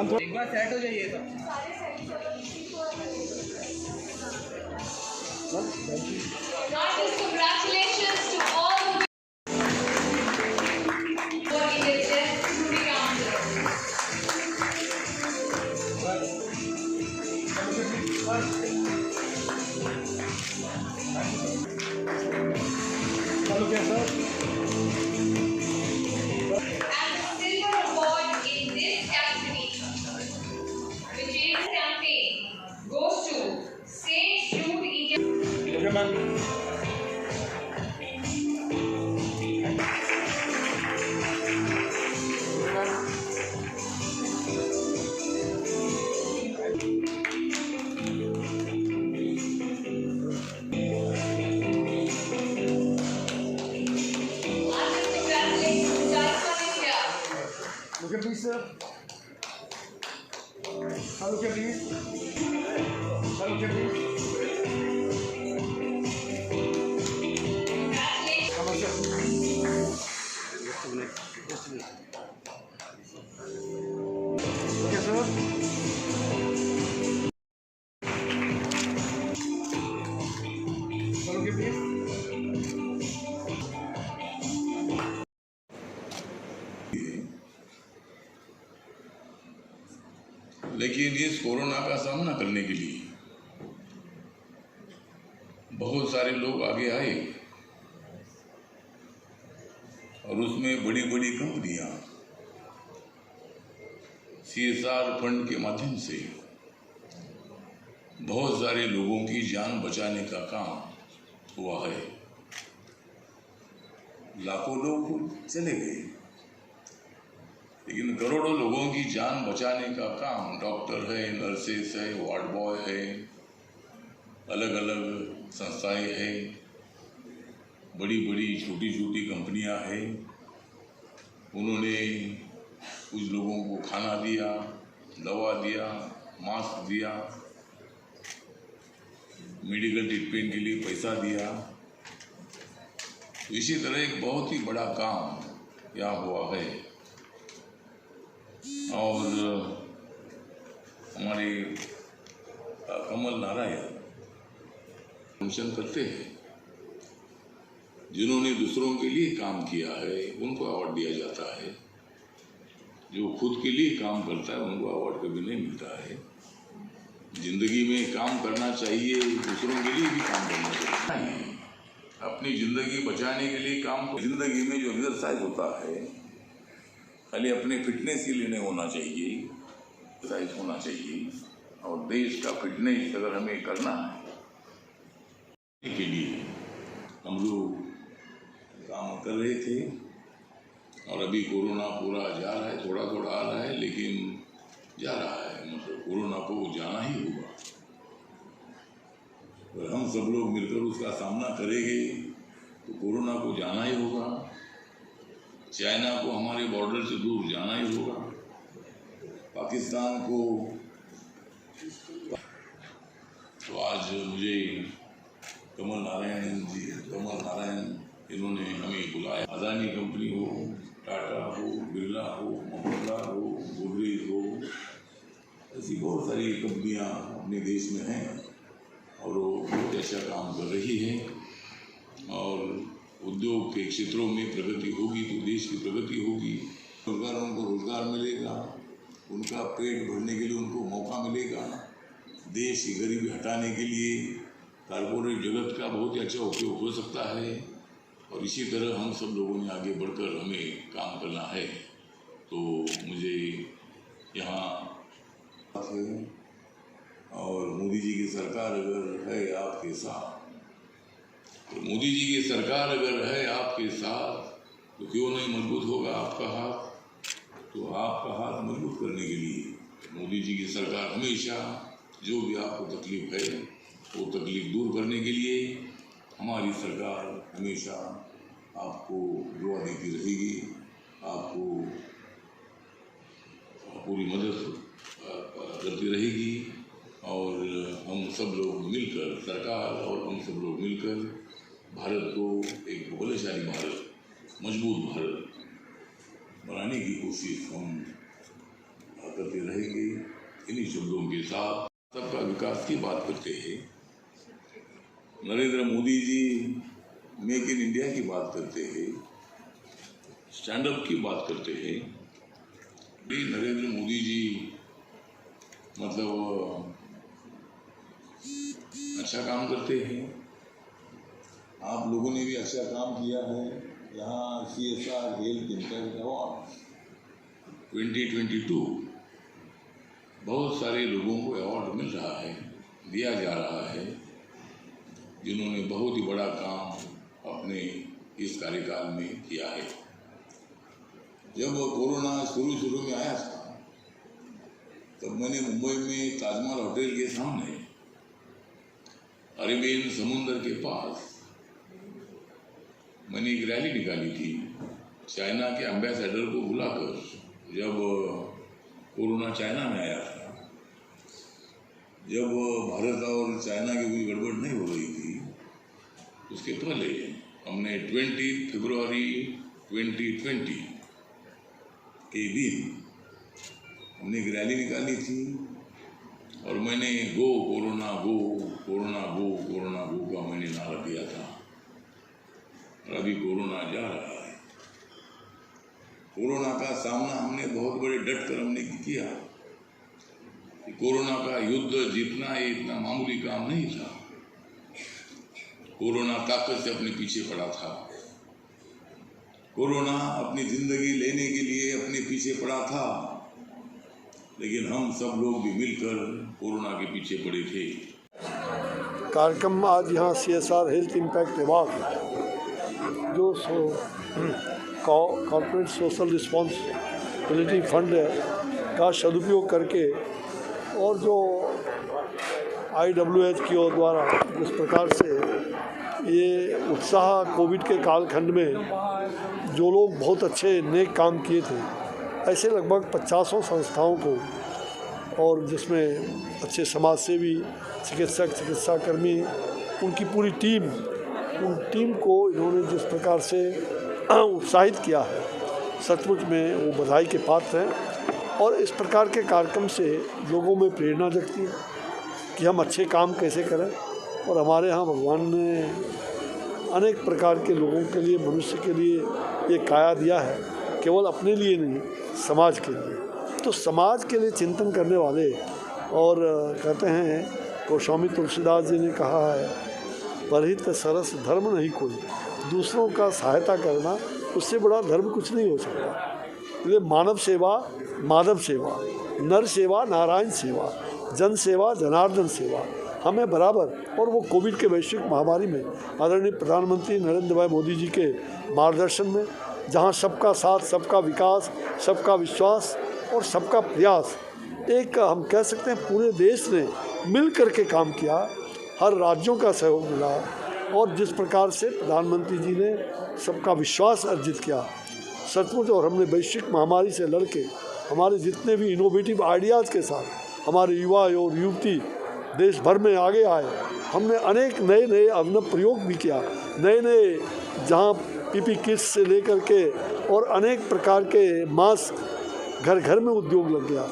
एक बार सेट हो जाइए तो Congratulations to all who were elected to the council. चलो क्या sir And the silver award in this category, which is campaign, goes to St. Jude Indian. Okay ma'am Look at me, sir. Look at me. Look at me. Come on, sir. Just a minute. Just a minute. Okay, sir. Look at me. लेकिन इस corona का सामना करने के लिए बहुत सारे लोग आगे आए और उसमें बड़ी बड़ी कंपनियां CSR फंड के माध्यम से बहुत सारे लोगों की जान बचाने का काम हुआ है। लाखों लोग चले गए लेकिन करोड़ों लोगों की जान बचाने का काम डॉक्टर है, नर्सेस है, वार्ड बॉय है, अलग अलग संस्थाएं हैं, बड़ी बड़ी छोटी छोटी कंपनियां हैं। उन्होंने कुछ लोगों को खाना दिया, दवा दिया, मास्क दिया, मेडिकल ट्रीटमेंट के लिए पैसा दिया। इसी तरह एक बहुत ही बड़ा काम यहाँ हुआ है और हमारे कमल नारायण फंक्शन करते हैं। जिन्होंने दूसरों के लिए काम किया है उनको अवार्ड दिया जाता है। जो खुद के लिए काम करता है उनको अवार्ड कभी नहीं मिलता है। जिंदगी में काम करना चाहिए, दूसरों के लिए भी काम करना चाहिए। अपनी जिंदगी बचाने के लिए काम, जिंदगी में जो एक्सरसाइज होता है खाली अपने फिटनेस के लिए नहीं होना चाहिए, एक्सरसाइज होना चाहिए। और देश का फिटनेस अगर हमें करना है के लिए हम लोग काम कर रहे थे और अभी कोरोना पूरा जा रहा है, थोड़ा थोड़ा आ रहा है लेकिन जा रहा है। मतलब कोरोना को जाना ही होगा और हम सब लोग मिलकर उसका सामना करेंगे तो कोरोना को जाना ही होगा। चाइना को हमारे बॉर्डर से दूर जाना ही होगा। पाकिस्तान को तो आज मुझे कमल नारायण इन्होंने हमें बुलाया। अदानी कंपनी हो, टाटा हो, बिरला हो, महिंद्रा हो, गोदरेज हो, ऐसी बहुत सारी कंपनियां अपने देश में हैं और वो बहुत अच्छा काम कर रही है। और उद्योग के क्षेत्रों में प्रगति होगी तो देश की प्रगति होगी। रोजगारों को रोजगार मिलेगा, उनका पेट भरने के लिए उनको मौका मिलेगा। देश की गरीबी हटाने के लिए कारपोरेट जगत का बहुत ही अच्छा उपयोग हो सकता है और इसी तरह हम सब लोगों ने आगे बढ़कर हमें काम करना है। तो मुझे यहाँ और मोदी जी की सरकार अगर है आपके साथ, तो मोदी जी की सरकार अगर है आपके साथ तो क्यों नहीं मजबूत होगा आपका हाथ। तो आपका हाथ मजबूत करने के लिए मोदी जी की सरकार हमेशा जो भी आपको तकलीफ है वो तकलीफ दूर करने के लिए हमारी सरकार हमेशा आपको दुआ देती रहेगी, आपको पूरी मदद करती रहेगी। और हम सब लोग मिलकर, सरकार और हम सब लोग मिलकर भारत को एक बलशाली भारत, मजबूत भारत बनाने की कोशिश हम करते रहेंगे। इन्हीं शब्दों के साथ सबका विकास की बात करते हैं। Narendra Modi ji make in India की बात करते हैं, स्टैंड अप की बात करते हैं। भी नरेंद्र मोदी जी मतलब अच्छा काम करते हैं। आप लोगों ने भी अच्छा काम किया है। यहाँ CSR हेल्थ इम्पैक्ट अवार्ड 2022 बहुत सारे लोगों को अवार्ड मिल रहा है, दिया जा रहा है, जिन्होंने बहुत ही बड़ा काम अपने इस कार्यकाल में किया है। जब कोरोना शुरू में आया था तब मैंने मुंबई में ताजमहल होटल के सामने अरेबियन समुंदर के पास मैंने एक रैली निकाली थी। चाइना के एम्बेसडर को बुलाकर, जब कोरोना चाइना में आया था, जब भारत और चाइना की कोई गड़बड़ नहीं हो रही थी, उसके पहले हमने 20 फरवरी 2020 के दिन हमने एक रैली निकाली थी और मैंने गो कोरोना गो, कोरोना गो, कोरोना गो का मैंने नारा दिया था। और अभी कोरोना जा रहा है। कोरोना का सामना हमने बहुत बड़े डट कर हमने किया। कोरोना का युद्ध जीतना ये इतना मामूली काम नहीं था। कोरोना ताकत से अपने पीछे पड़ा था। कोरोना अपनी जिंदगी लेने के लिए अपने पीछे पड़ा था, लेकिन हम सब लोग भी मिलकर कोरोना के पीछे पड़े थे। कार्यक्रम आज यहाँ CSR हेल्थ इम्पैक्ट अवार्ड जो कॉर्पोरेट सोशल रिस्पॉन्सिबिलिटी फंड का सदुपयोग करके और जो IWH की ओर द्वारा जिस प्रकार से ये उत्साह कोविड के कालखंड में जो लोग बहुत अच्छे नेक काम किए थे, ऐसे लगभग 50 संस्थाओं को, और जिसमें अच्छे समाजसेवी, चिकित्सक, चिकित्साकर्मी, उनकी पूरी टीम, उन टीम को इन्होंने जिस प्रकार से उत्साहित किया है, सचमुच में वो बधाई के पात्र हैं। और इस प्रकार के कार्यक्रम से लोगों में प्रेरणा जगती है कि हम अच्छे काम कैसे करें। और हमारे यहाँ भगवान ने अनेक प्रकार के लोगों के लिए, मनुष्य के लिए ये काया दिया है, केवल अपने लिए नहीं, समाज के लिए। तो समाज के लिए चिंतन करने वाले, और कहते हैं गोस्वामी तुलसीदास जी ने कहा है, परहित सरस धर्म नहीं कोई, दूसरों का सहायता करना उससे बड़ा धर्म कुछ नहीं हो सकता। इसलिए मानव सेवा माधव सेवा, नर सेवा नारायण सेवा, जन सेवा जनार्दन सेवा हमें बराबर। और वो कोविड के वैश्विक महामारी में आदरणीय प्रधानमंत्री नरेंद्र भाई मोदी जी के मार्गदर्शन में, जहाँ सबका साथ, सबका विकास, सबका विश्वास और सबका प्रयास, एक हम कह सकते हैं पूरे देश ने मिल कर के काम किया, हर राज्यों का सहयोग मिला, और जिस प्रकार से प्रधानमंत्री जी ने सबका विश्वास अर्जित किया सचमुच। और हमने वैश्विक महामारी से लड़के हमारे जितने भी इनोवेटिव आइडियाज़ के साथ हमारे युवा और युवती देश भर में आगे आए। हमने अनेक नए नए अभिनव प्रयोग भी किया, नए नए, जहाँ PP किट्स से लेकर के और अनेक प्रकार के मास्क घर घर में उद्योग लग गया।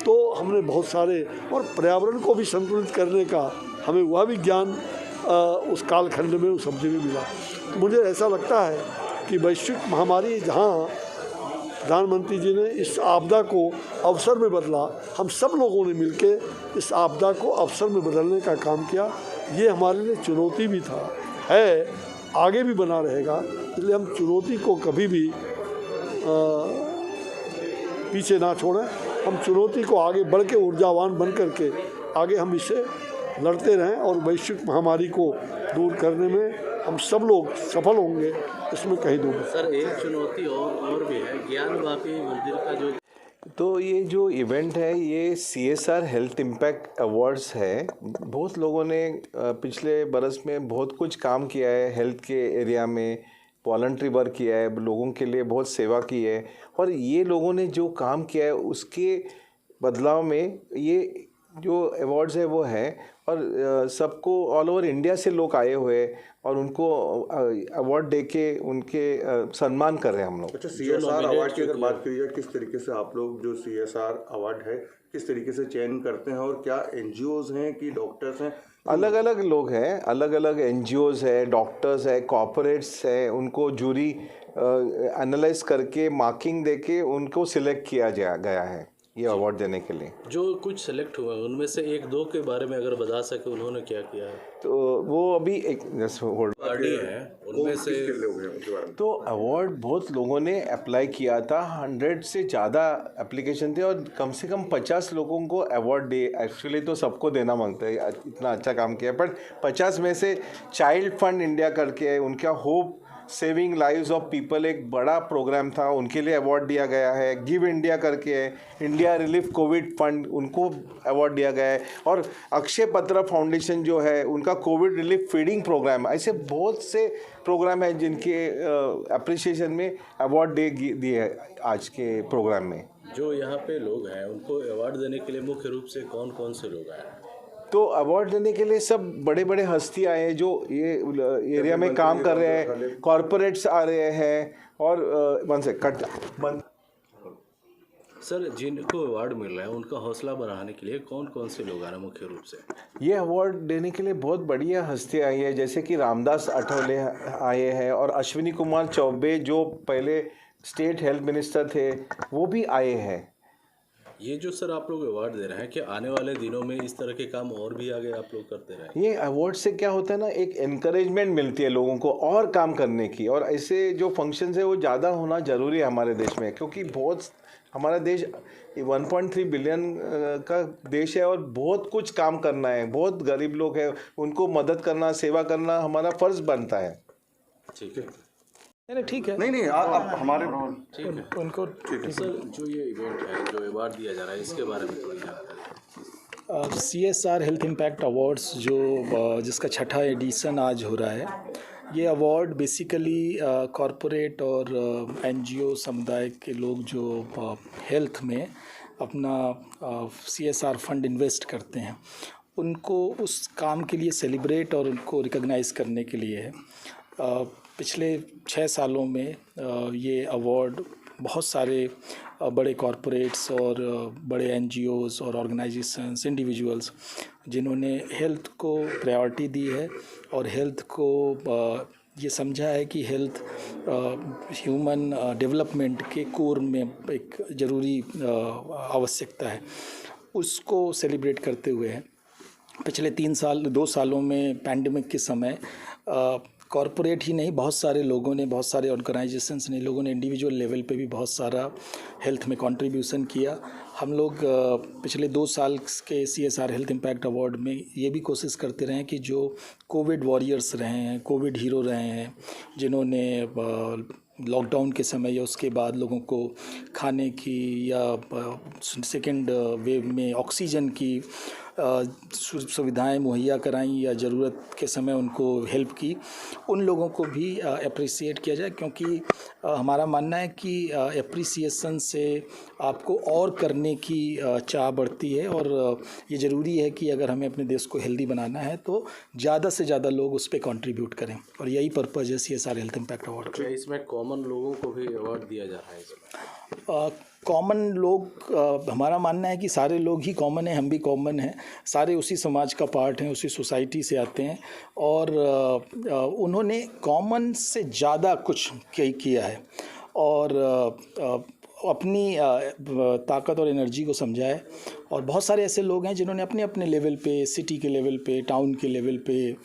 तो हमने बहुत सारे, और पर्यावरण को भी संतुलित करने का हमें वह भी ज्ञान उस कालखंड में उस सब्जी में मिला। तो मुझे ऐसा लगता है कि वैश्विक महामारी जहाँ प्रधानमंत्री जी ने इस आपदा को अवसर में बदला, हम सब लोगों ने मिलकर इस आपदा को अवसर में बदलने का काम किया। ये हमारे लिए चुनौती भी था, है, आगे भी बना रहेगा। इसलिए हम चुनौती को कभी भी पीछे ना छोड़ें। हम चुनौती को आगे बढ़ के ऊर्जावान बन करके आगे हम इसे लड़ते रहें, और वैश्विक महामारी को दूर करने में हम सब लोग सफल होंगे, इसमें कहीं दूर। सर, एक चुनौती और भी है, ज्ञानवापी मंदिर का जो, तो ये जो इवेंट है ये CSR हेल्थ इम्पैक्ट अवार्ड्स है। बहुत लोगों ने पिछले बरस में बहुत कुछ काम किया है, हेल्थ के एरिया में वॉलंटरी वर्क किया है, लोगों के लिए बहुत सेवा की है, और ये लोगों ने जो काम किया है उसके बदलाव में ये जो अवार्ड्स है वो है, और सबको ऑल ओवर इंडिया से लोग आए हुए और उनको अवार्ड दे के उनके सम्मान कर रहे हैं हम लोग। अच्छा, CSR अवार्ड की अगर बात करी जाए, किस तरीके से आप लोग जो CSR अवार्ड है किस तरीके से चयन करते हैं, और क्या NGOs हैं कि डॉक्टर्स हैं? अलग अलग लोग हैं, अलग अलग NGOs है, डॉक्टर्स है, कॉर्पोरेट्स है, उनको जूरी एनालाइज करके मार्किंग देके उनको सिलेक्ट किया गया है ये अवार्ड देने के लिए। जो कुछ सेलेक्ट हुए उनमें से एक दो के बारे में अगर बता सके उन्होंने क्या किया है? तो वो अभी एक पार्टी है उनमें से लोग हैं उनके बारे में? तो अवार्ड बहुत लोगों ने अप्लाई किया था, 100 से ज़्यादा एप्लीकेशन थे और कम से कम 50 लोगों को अवार्ड दे। एक्चुअली तो सबको देना मांगता है, इतना अच्छा काम किया, बट 50 में से चाइल्ड फंड इंडिया करके है, उनका hope saving lives of people एक बड़ा प्रोग्राम था, उनके लिए अवार्ड दिया गया है। गिव इंडिया करके है, इंडिया रिलीफ कोविड फंड, उनको अवार्ड दिया गया है। और अक्षय पत्र फाउंडेशन जो है उनका कोविड रिलीफ फीडिंग प्रोग्राम, ऐसे बहुत से प्रोग्राम हैं जिनके अप्रिसिएशन में अवार्ड दिए है आज के प्रोग्राम में। जो यहाँ पे लोग हैं उनको अवार्ड देने के लिए मुख्य रूप से कौन कौन से लोग आए हैं? तो अवार्ड देने के लिए सब बड़े बड़े हस्ती आए हैं जो ये एरिया में काम कर रहे हैं, कॉरपोरेट्स आ रहे हैं, और सर जिनको अवार्ड मिल रहा है उनका हौसला बढ़ाने के लिए कौन कौन से लोग आ रहे हैं मुख्य रूप से? ये अवार्ड देने के लिए बहुत बढ़िया हस्तियाँ आई है, जैसे कि रामदास अठौले आए हैं और अश्विनी कुमार चौबे जो पहले स्टेट हेल्थ मिनिस्टर थे वो भी आए हैं। ये जो सर आप लोग अवार्ड दे रहे हैं, कि आने वाले दिनों में इस तरह के काम और भी आगे आप लोग करते रहें? ये अवार्ड से क्या होता है ना, एक एनकरेजमेंट मिलती है लोगों को और काम करने की, और ऐसे जो फंक्शंस है वो ज़्यादा होना ज़रूरी है हमारे देश में, क्योंकि बहुत हमारा देश 1.3 बिलियन का देश है और बहुत कुछ काम करना है, बहुत गरीब लोग हैं, उनको मदद करना, सेवा करना हमारा फ़र्ज़ बनता है। ठीक है, नहीं ठीक है, नहीं आप हमारे ठीक है उनको सर जो ये इवेंट है जो अवार्ड दिया जा रहा है इसके बारे में थोड़ी जानकारी। CSR हेल्थ इम्पैक्ट अवार्ड्स जिसका 6ठा एडिशन आज हो रहा है, ये अवार्ड बेसिकली कॉरपोरेट और NGO समुदाय के लोग जो हेल्थ में अपना CSR फंड इन्वेस्ट करते हैं उनको उस काम के लिए सेलिब्रेट और उनको रिकॉग्नाइज़ करने के लिए है। पिछले 6 सालों में ये अवार्ड बहुत सारे बड़े कॉरपोरेट्स और बड़े NGOs और ऑर्गेनाइजेशंस, इंडिविजुअल्स जिन्होंने हेल्थ को प्रायोरिटी दी है और हेल्थ को ये समझा है कि हेल्थ ह्यूमन डेवलपमेंट के कोर में एक ज़रूरी आवश्यकता है, उसको सेलिब्रेट करते हुए है। पिछले 2 सालों में पैंडेमिक के समय कॉरपोरेट ही नहीं, बहुत सारे लोगों ने, बहुत सारे ऑर्गेनाइजेशंस ने, लोगों ने इंडिविजुअल लेवल पे भी बहुत सारा हेल्थ में कंट्रीब्यूशन किया। हम लोग पिछले 2 साल के CSR हेल्थ इम्पैक्ट अवार्ड में ये भी कोशिश करते रहे कि जो कोविड वॉरियर्स रहे हैं, कोविड हीरो रहे हैं, जिन्होंने लॉकडाउन के समय या उसके बाद लोगों को खाने की या सेकेंड वेव में ऑक्सीजन की सुविधाएं मुहैया कराई या ज़रूरत के समय उनको हेल्प की, उन लोगों को भी अप्रिसिएट किया जाए, क्योंकि हमारा मानना है कि अप्रिसिएशन से आपको और करने की चाह बढ़ती है और ये ज़रूरी है कि अगर हमें अपने देश को हेल्दी बनाना है तो ज़्यादा से ज़्यादा लोग उस पर कंट्रीब्यूट करें, और यही पर्पज़ है CSR हेल्थ इम्पैक्ट अवार्ड का। इसमें कॉमन लोगों को भी अवार्ड दिया जा रहा है इसमें? कॉमन लोग, हमारा मानना है कि सारे लोग ही कॉमन हैं, हम भी कॉमन हैं, सारे उसी समाज का पार्ट हैं, उसी सोसाइटी से आते हैं और उन्होंने कॉमन से ज़्यादा कुछ किया है और अपनी ताकत और एनर्जी को समझा है। और बहुत सारे ऐसे लोग हैं जिन्होंने अपने अपने लेवल पे, सिटी के लेवल पे, टाउन के लेवल पे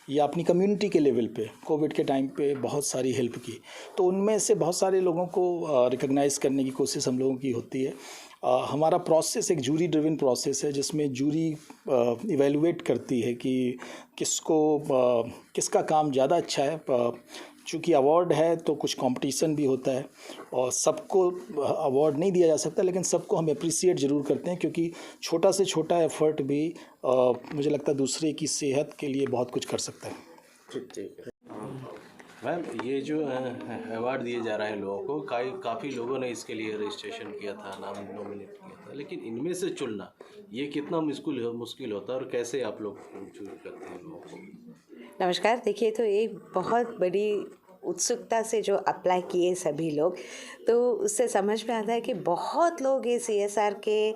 या अपनी कम्युनिटी के लेवल पे कोविड के टाइम पे बहुत सारी हेल्प की। तो उनमें से बहुत सारे लोगों को रिकॉग्नाइज़ करने की कोशिश हम लोगों की होती है। हमारा प्रोसेस एक जूरी ड्रिवन प्रोसेस है जिसमें जूरी इवैल्यूएट करती है कि किसका काम ज़्यादा अच्छा है। चूँकि अवार्ड है तो कुछ कंपटीशन भी होता है और सबको अवार्ड नहीं दिया जा सकता, लेकिन सबको हम अप्रिसिएट ज़रूर करते हैं, क्योंकि छोटा से छोटा एफर्ट भी मुझे लगता है दूसरे की सेहत के लिए बहुत कुछ कर सकता है। ठीक है मैम, ये जो अवार्ड दिए जा रहे हैं लोगों को, काफ़ी लोगों ने इसके लिए रजिस्ट्रेशन किया था, नाम नॉमिनेट किया था, है, लेकिन इनमें से चुनना ये कितना मुश्किल होता है और कैसे आप लोग चूज करते हैं लोगों को? नमस्कार। देखिए, तो एक बहुत बड़ी उत्सुकता से जो अप्लाई किए सभी लोग, तो उससे समझ में आता है कि बहुत लोग ये CSR के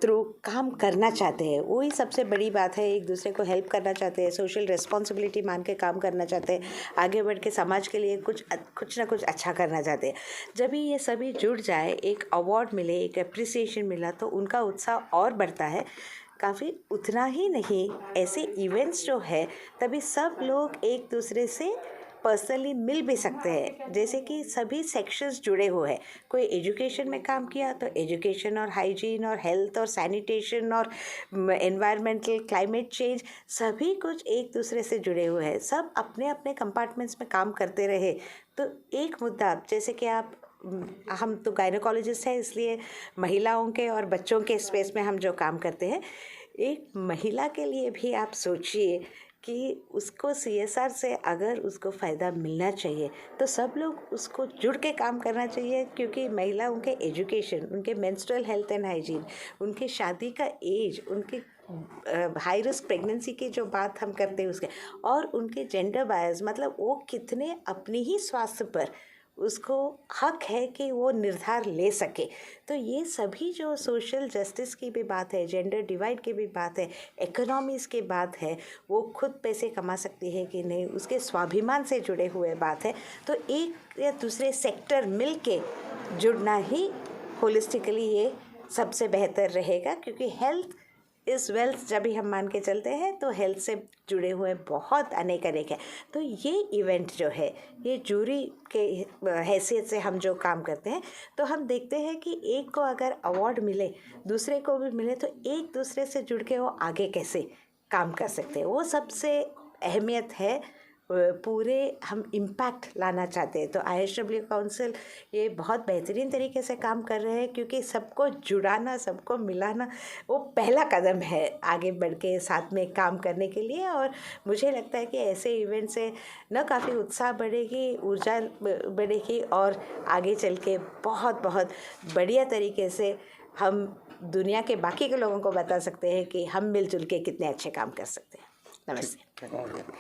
थ्रू काम करना चाहते हैं। वही सबसे बड़ी बात है, एक दूसरे को हेल्प करना चाहते हैं, सोशल रिस्पॉन्सिबिलिटी मान के काम करना चाहते हैं, आगे बढ़ के समाज के लिए कुछ ना कुछ अच्छा करना चाहते हैं। जब भी ये सभी जुड़ जाए, एक अवार्ड मिले, एक अप्रिसिएशन मिला, तो उनका उत्साह और बढ़ता है काफ़ी। उतना ही नहीं, ऐसे इवेंट्स जो है तभी सब लोग एक दूसरे से पर्सनली मिल भी सकते हैं। जैसे कि सभी सेक्शंस जुड़े हुए हैं, कोई एजुकेशन में काम किया तो एजुकेशन और हाइजीन और हेल्थ और सैनिटेशन और एनवायरमेंटल क्लाइमेट चेंज, सभी कुछ एक दूसरे से जुड़े हुए हैं। सब अपने अपने कंपार्टमेंट्स में काम करते रहे तो एक मुद्दा, जैसे कि हम तो गायनोकोलॉजिस्ट हैं, इसलिए महिलाओं के और बच्चों के स्पेस में हम जो काम करते हैं, एक महिला के लिए भी आप सोचिए कि उसको CSR से अगर उसको फ़ायदा मिलना चाहिए तो सब लोग उसको जुड़ के काम करना चाहिए, क्योंकि महिलाओं के एजुकेशन, उनके मेंस्ट्रुअल हेल्थ एंड हाइजीन, उनके शादी का एज, उनके हाई रिस्क प्रेगनेंसी की जो बात हम करते हैं उसके, और उनके जेंडर बायस, मतलब वो कितने अपनी ही स्वास्थ्य पर उसको हक है कि वो निर्धार ले सके। तो ये सभी जो सोशल जस्टिस की भी बात है, जेंडर डिवाइड की भी बात है, इकोनॉमीज़ की बात है, वो खुद पैसे कमा सकती है कि नहीं, उसके स्वाभिमान से जुड़े हुए बात है। तो एक या दूसरे सेक्टर मिल के जुड़ना ही होलिस्टिकली ये सबसे बेहतर रहेगा, क्योंकि हेल्थ इस वेल्थ जब भी हम मान के चलते हैं तो हेल्थ से जुड़े हुए बहुत अनेक है। तो ये इवेंट जो है, ये जूरी के हैसियत से हम जो काम करते हैं, तो हम देखते हैं कि एक को अगर अवार्ड मिले, दूसरे को भी मिले, तो एक दूसरे से जुड़ के वो आगे कैसे काम कर सकते हैं, वो सबसे अहमियत है। पूरे हम इम्पैक्ट लाना चाहते हैं तो IHW काउंसिल ये बहुत बेहतरीन तरीके से काम कर रहे हैं, क्योंकि सबको जुड़ाना, सबको मिलाना वो पहला कदम है आगे बढ़ के साथ में काम करने के लिए। और मुझे लगता है कि ऐसे इवेंट से न काफ़ी उत्साह बढ़ेगी, ऊर्जा बढ़ेगी, और आगे चल के बहुत बहुत बढ़िया तरीके से हम दुनिया के बाकी के लोगों को बता सकते हैं कि हम मिलजुल के कितने अच्छे काम कर सकते हैं। नमस्ते।